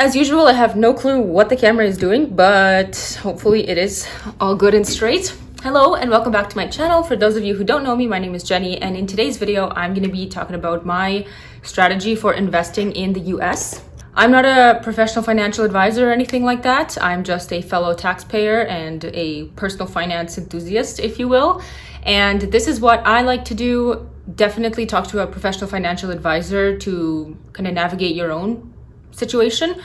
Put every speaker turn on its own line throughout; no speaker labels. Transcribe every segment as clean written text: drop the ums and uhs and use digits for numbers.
As usual, I have no clue what the camera is doing, but hopefully it is all good and straight. Hello and welcome back to my channel. For those of you who don't know me, my name is Jenny, and in today's video, I'm going to be talking about my strategy for investing in the US. I'm not a professional financial advisor or anything like that. I'm just a fellow taxpayer and a personal finance enthusiast, if you will. And this is what I like to do. Definitely talk to a professional financial advisor to kind of navigate your own situation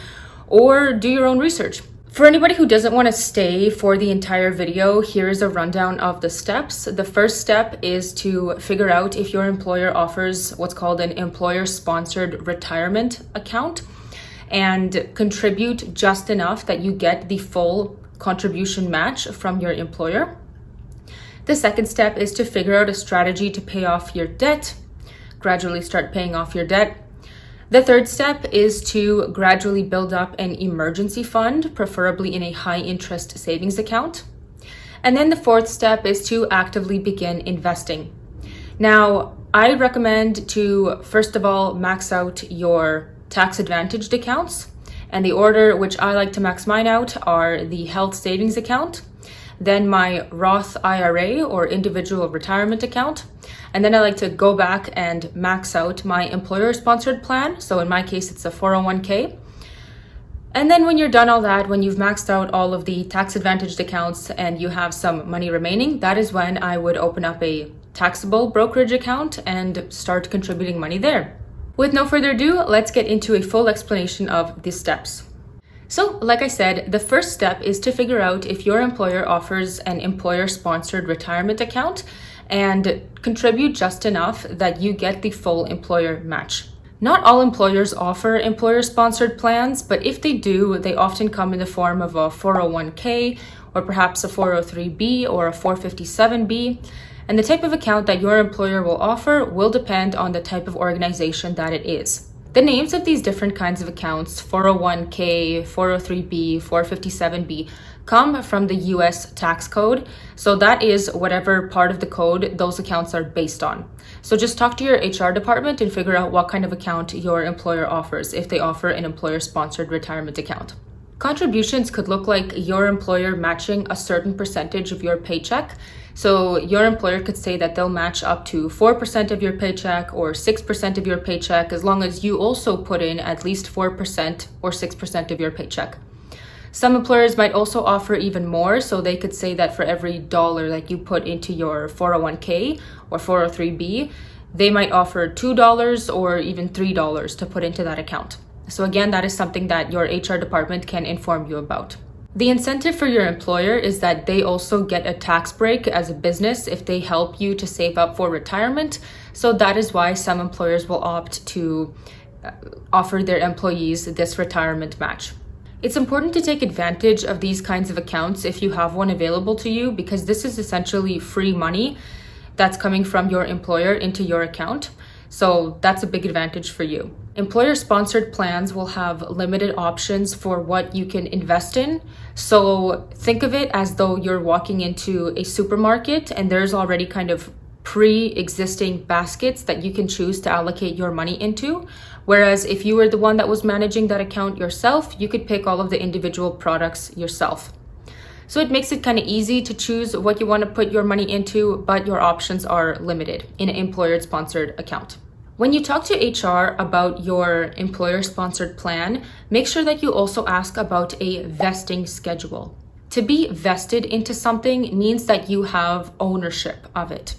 or do your own research. For anybody who doesn't want to stay for the entire video, here's a rundown of the steps. The first step is to figure out if your employer offers what's called an employer-sponsored retirement account and contribute just enough that you get the full contribution match from your employer. The second step is to figure out a strategy to pay off your debt, gradually start paying off your debt. The third step is to gradually build up an emergency fund, preferably in a high interest savings account. And then the fourth step is to actively begin investing. Now, I recommend to, first of all, max out your tax advantaged accounts. And the order which I like to max mine out are the health savings account, then my Roth IRA or individual retirement account. And then I like to go back and max out my employer-sponsored plan. So in my case, it's a 401k. And then when you're done all that, when you've maxed out all of the tax-advantaged accounts and you have some money remaining, that is when I would open up a taxable brokerage account and start contributing money there. With no further ado, let's get into a full explanation of these steps. So, like I said, the first step is to figure out if your employer offers an employer-sponsored retirement account and contribute just enough that you get the full employer match. Not all employers offer employer-sponsored plans, but if they do, they often come in the form of a 401k or perhaps a 403b or a 457b. And the type of account that your employer will offer will depend on the type of organization that it is. The names of these different kinds of accounts, 401k, 403b, 457b, come from the US tax code. So that is whatever part of the code those accounts are based on. So just talk to your HR department and figure out what kind of account your employer offers if they offer an employer-sponsored retirement account. Contributions could look like your employer matching a certain percentage of your paycheck. So your employer could say that they'll match up to 4% of your paycheck or 6% of your paycheck, as long as you also put in at least 4% or 6% of your paycheck. Some employers might also offer even more. So they could say that for every dollar that you put into your 401k or 403b, they might offer $2 or even $3 to put into that account. So again, that is something that your HR department can inform you about. The incentive for your employer is that they also get a tax break as a business if they help you to save up for retirement. So that is why some employers will opt to offer their employees this retirement match. It's important to take advantage of these kinds of accounts if you have one available to you, because this is essentially free money that's coming from your employer into your account. So that's a big advantage for you. Employer-sponsored plans will have limited options for what you can invest in. So think of it as though you're walking into a supermarket and there's already kind of pre-existing baskets that you can choose to allocate your money into. Whereas if you were the one that was managing that account yourself, you could pick all of the individual products yourself. So it makes it kind of easy to choose what you want to put your money into, but your options are limited in an employer-sponsored account. When you talk to HR about your employer-sponsored plan, make sure that you also ask about a vesting schedule. To be vested into something means that you have ownership of it.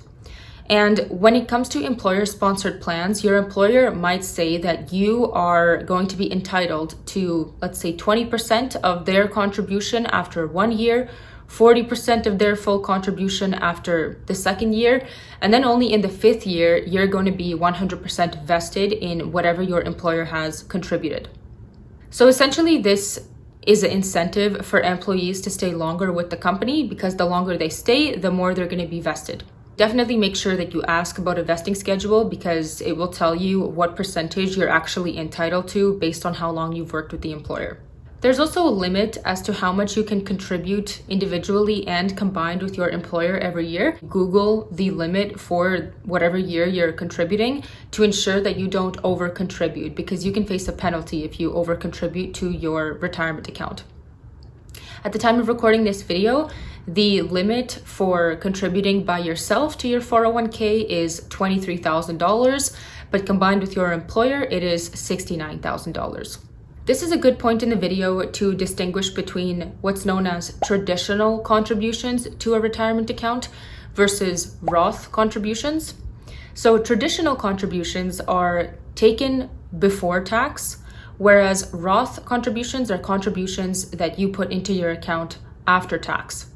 And when it comes to employer-sponsored plans, your employer might say that you are going to be entitled to, let's say, 20% of their contribution after 1 year, 40% of their full contribution after the second year, and then only in the fifth year, you're going to be 100% vested in whatever your employer has contributed. So essentially, this is an incentive for employees to stay longer with the company, because the longer they stay, the more they're going to be vested. Definitely make sure that you ask about a vesting schedule, because it will tell you what percentage you're actually entitled to based on how long you've worked with the employer. There's also a limit as to how much you can contribute individually and combined with your employer every year. Google the limit for whatever year you're contributing to ensure that you don't over contribute, because you can face a penalty if you over contribute to your retirement account. At the time of recording this video, the limit for contributing by yourself to your 401k is $23,000, but combined with your employer, it is $69,000. This is a good point in the video to distinguish between what's known as traditional contributions to a retirement account versus Roth contributions. So traditional contributions are taken before tax, whereas Roth contributions are contributions that you put into your account after tax.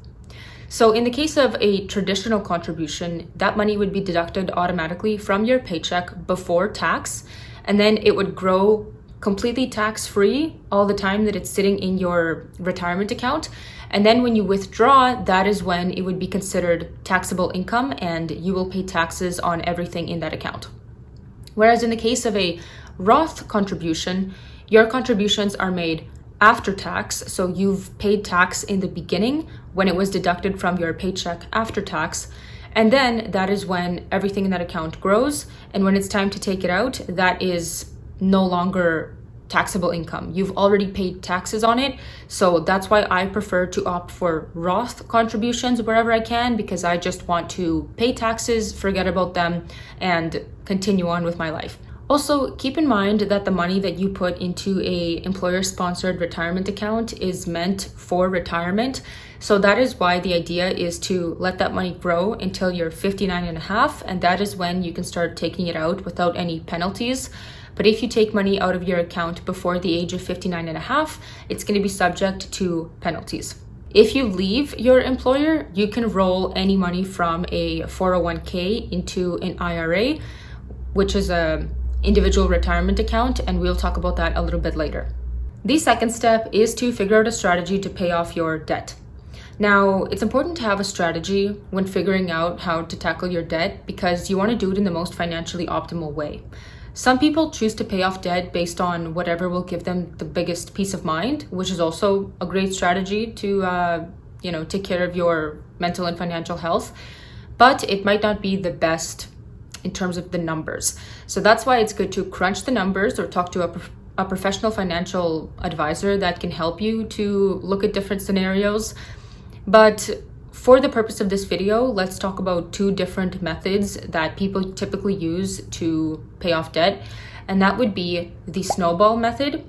So in the case of a traditional contribution, that money would be deducted automatically from your paycheck before tax, and then it would grow completely tax-free all the time that it's sitting in your retirement account. And then when you withdraw, that is when it would be considered taxable income and you will pay taxes on everything in that account. Whereas in the case of a Roth contribution, your contributions are made after tax. So you've paid tax in the beginning when it was deducted from your paycheck after tax. And then that is when everything in that account grows. And when it's time to take it out, that is no longer taxable income. You've already paid taxes on it. So that's why I prefer to opt for Roth contributions wherever I can, because I just want to pay taxes, forget about them, and continue on with my life. Also, keep in mind that the money that you put into a employer-sponsored retirement account is meant for retirement. So that is why the idea is to let that money grow until you're 59 and a half, and that is when you can start taking it out without any penalties. But if you take money out of your account before the age of 59 and a half, it's going to be subject to penalties. If you leave your employer, you can roll any money from a 401k into an IRA, which is a individual retirement account, and we'll talk about that a little bit later. The second step is to figure out a strategy to pay off your debt. Now, it's important to have a strategy when figuring out how to tackle your debt, because you want to do it in the most financially optimal way. Some people choose to pay off debt based on whatever will give them the biggest peace of mind, which is also a great strategy to take care of your mental and financial health, but it might not be the best in terms of the numbers. So that's why it's good to crunch the numbers or talk to a professional financial advisor that can help you to look at different scenarios. But for the purpose of this video, let's talk about two different methods that people typically use to pay off debt. And that would be the snowball method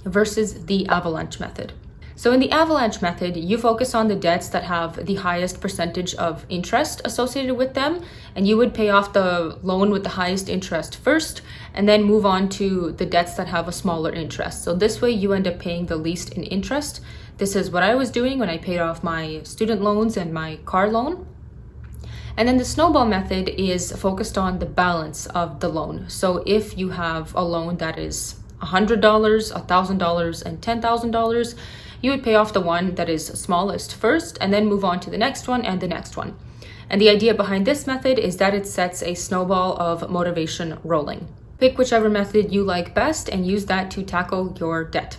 versus the avalanche method. So in the avalanche method, you focus on the debts that have the highest percentage of interest associated with them, and you would pay off the loan with the highest interest first, and then move on to the debts that have a smaller interest. So this way you end up paying the least in interest. This is what I was doing when I paid off my student loans and my car loan. And then the snowball method is focused on the balance of the loan. So if you have a loan that is $100, $1,000, and $10,000, you would pay off the one that is smallest first and then move on to the next one and the next one. And the idea behind this method is that it sets a snowball of motivation rolling. Pick whichever method you like best and use that to tackle your debt.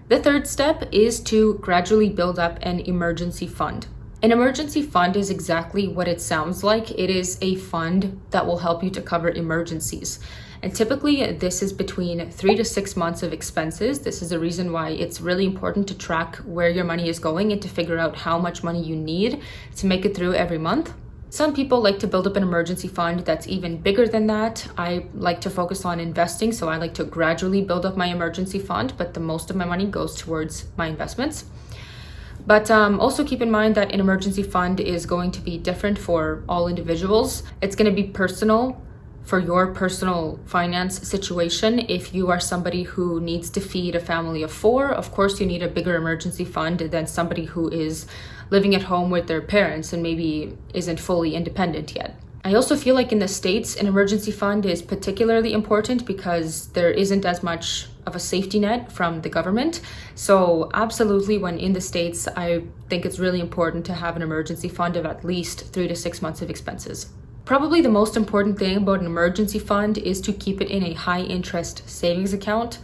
The third step is to gradually build up an emergency fund. An emergency fund is exactly what it sounds like. It is a fund that will help you to cover emergencies. And typically this is between 3 to 6 months of expenses. This is the reason why it's really important to track where your money is going and to figure out how much money you need to make it through every month. Some people like to build up an emergency fund that's even bigger than that. I like to focus on investing, so I like to gradually build up my emergency fund, but the most of my money goes towards my investments. But also keep in mind that an emergency fund is going to be different for all individuals. It's going to be personal for your personal finance situation. If you are somebody who needs to feed a family of 4, of course you need a bigger emergency fund than somebody who is living at home with their parents and maybe isn't fully independent yet. I also feel like in the States, an emergency fund is particularly important because there isn't as much of a safety net from the government. So absolutely, when in the States, I think it's really important to have an emergency fund of at least 3 to 6 months of expenses. Probably the most important thing about an emergency fund is to keep it in a high interest savings account.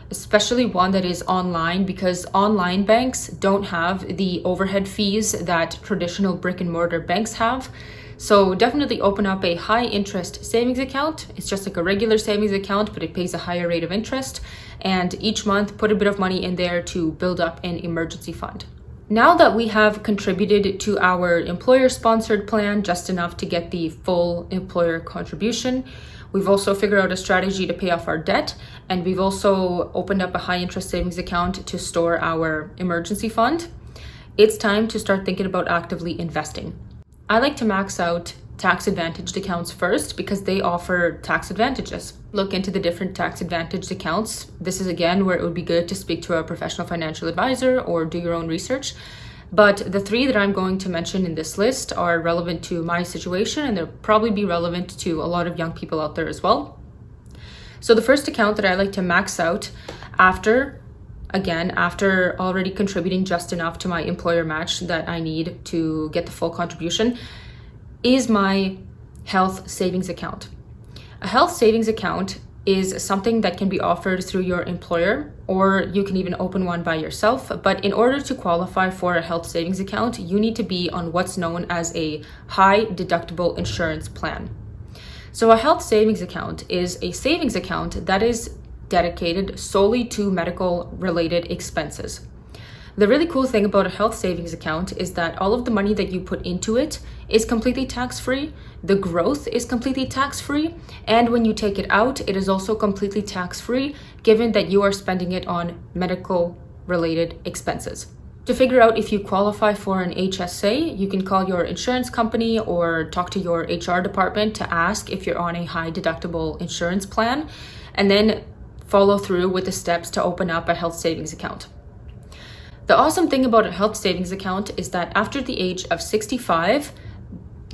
especially one that is online, because online banks don't have the overhead fees that traditional brick and mortar banks have. So definitely open up a high interest savings account. It's just like a regular savings account, but it pays a higher rate of interest. And each month, put a bit of money in there to build up an emergency fund. Now that we have contributed to our employer-sponsored plan just enough to get the full employer contribution, we've also figured out a strategy to pay off our debt, and we've also opened up a high-interest savings account to store our emergency fund. It's time to start thinking about actively investing. I like to max out tax-advantaged accounts first because they offer tax advantages. Look into the different tax-advantaged accounts. This is again where it would be good to speak to a professional financial advisor or do your own research. But the three that I'm going to mention in this list are relevant to my situation, and they'll probably be relevant to a lot of young people out there as well. So the first account that I like to max out after already contributing just enough to my employer match that I need to get the full contribution, is my health savings account. A health savings account is something that can be offered through your employer, or you can even open one by yourself. But in order to qualify for a health savings account, you need to be on what's known as a high deductible insurance plan. So a health savings account is a savings account that is dedicated solely to medical related expenses. The really cool thing about a health savings account is that all of the money that you put into it is completely tax-free. The growth is completely tax-free. And when you take it out, it is also completely tax-free, given that you are spending it on medical related expenses. To figure out if you qualify for an HSA, you can call your insurance company or talk to your HR department to ask if you're on a high deductible insurance plan, and then follow through with the steps to open up a health savings account. The awesome thing about a health savings account is that after the age of 65,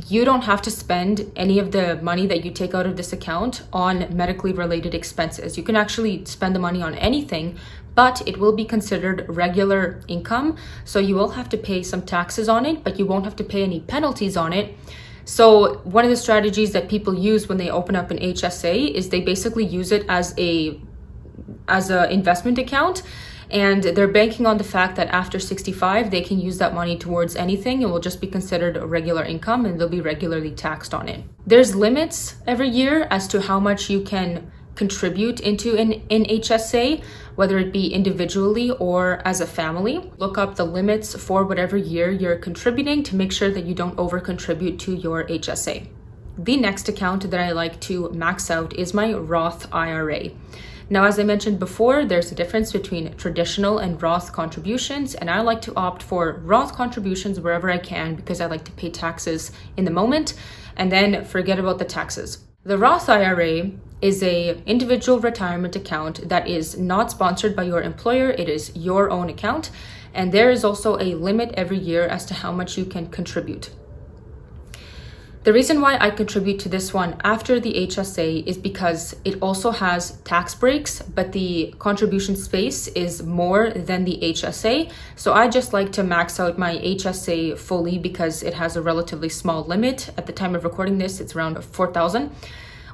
you don't have to spend any of the money that you take out of this account on medically related expenses. You can actually spend the money on anything, but it will be considered regular income. So you will have to pay some taxes on it, but you won't have to pay any penalties on it. So one of the strategies that people use when they open up an HSA is they basically use it as a investment account. And they're banking on the fact that after 65, they can use that money towards anything. It will just be considered a regular income and they'll be regularly taxed on it. There's limits every year as to how much you can contribute into an HSA, whether it be individually or as a family. Look up the limits for whatever year you're contributing to make sure that you don't over contribute to your HSA. The next account that I like to max out is my Roth IRA. Now, as I mentioned before, there's a difference between traditional and Roth contributions, and I like to opt for Roth contributions wherever I can because I like to pay taxes in the moment and then forget about the taxes. The Roth IRA is an individual retirement account that is not sponsored by your employer. It is your own account, and there is also a limit every year as to how much you can contribute. The reason why I contribute to this one after the HSA is because it also has tax breaks, but the contribution space is more than the HSA. So I just like to max out my HSA fully because it has a relatively small limit. At the time of recording this, it's around 4,000.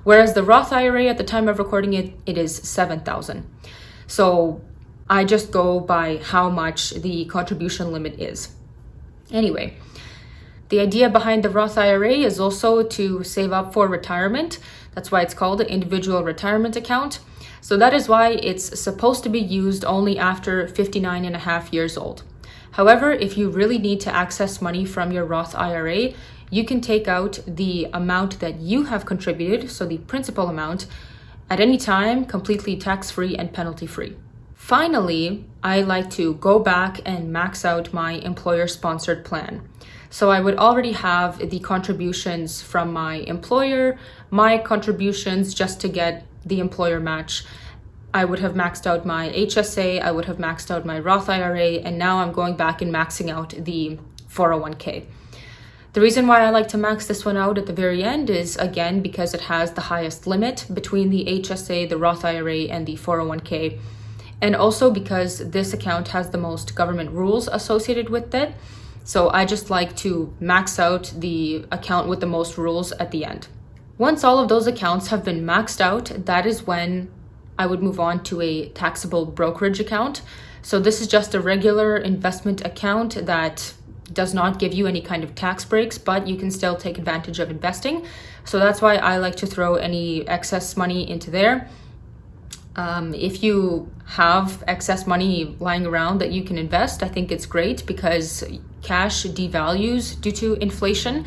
Whereas the Roth IRA, at the time of recording it, it is 7,000. So I just go by how much the contribution limit is. Anyway, the idea behind the Roth IRA is also to save up for retirement. That's why it's called an individual retirement account. So that is why it's supposed to be used only after 59 and a half years old. However, if you really need to access money from your Roth IRA, you can take out the amount that you have contributed, so the principal amount, at any time, completely tax-free and penalty-free. Finally, I like to go back and max out my employer-sponsored plan. So I would already have the contributions from my employer, my contributions just to get the employer match. I would have maxed out my HSA, I would have maxed out my Roth IRA, and now I'm going back and maxing out the 401k. The reason why I like to max this one out at the very end is, again, because it has the highest limit between the HSA, the Roth IRA, and the 401k. And also because this account has the most government rules associated with it. So I just like to max out the account with the most rules at the end. Once all of those accounts have been maxed out, that is when I would move on to a taxable brokerage account. So this is just a regular investment account that does not give you any kind of tax breaks, but you can still take advantage of investing. So that's why I like to throw any excess money into there. If you have excess money lying around that you can invest, I think it's great because cash devalues due to inflation,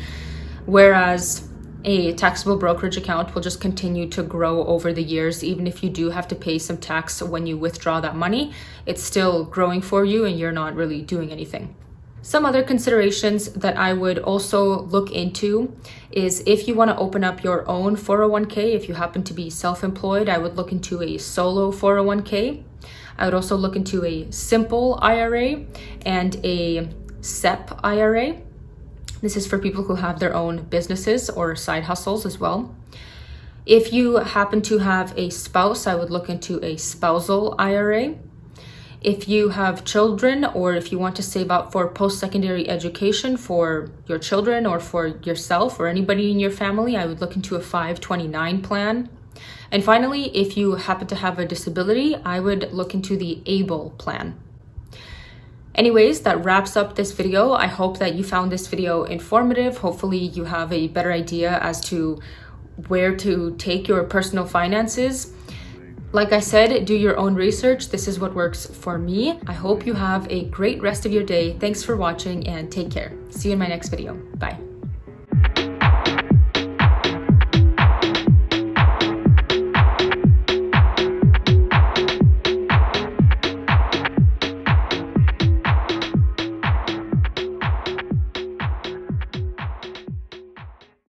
whereas a taxable brokerage account will just continue to grow over the years. Even if you do have to pay some tax when you withdraw that money, it's still growing for you and you're not really doing anything. Some other considerations that I would also look into is if you want to open up your own 401k, if you happen to be self-employed, I would look into a solo 401k. I would also look into a simple IRA and a SEP IRA. This is for people who have their own businesses or side hustles as well. If you happen to have a spouse, I would look into a spousal IRA. If you have children, or if you want to save up for post-secondary education for your children or for yourself or anybody in your family, I would look into a 529 plan. And finally, if you happen to have a disability, I would look into the ABLE plan. Anyways, that wraps up this video. I hope that you found this video informative. Hopefully you have a better idea as to where to take your personal finances. Like I said, do your own research. This is what works for me. I hope you have a great rest of your day. Thanks for watching and take care. See you in my next video. Bye.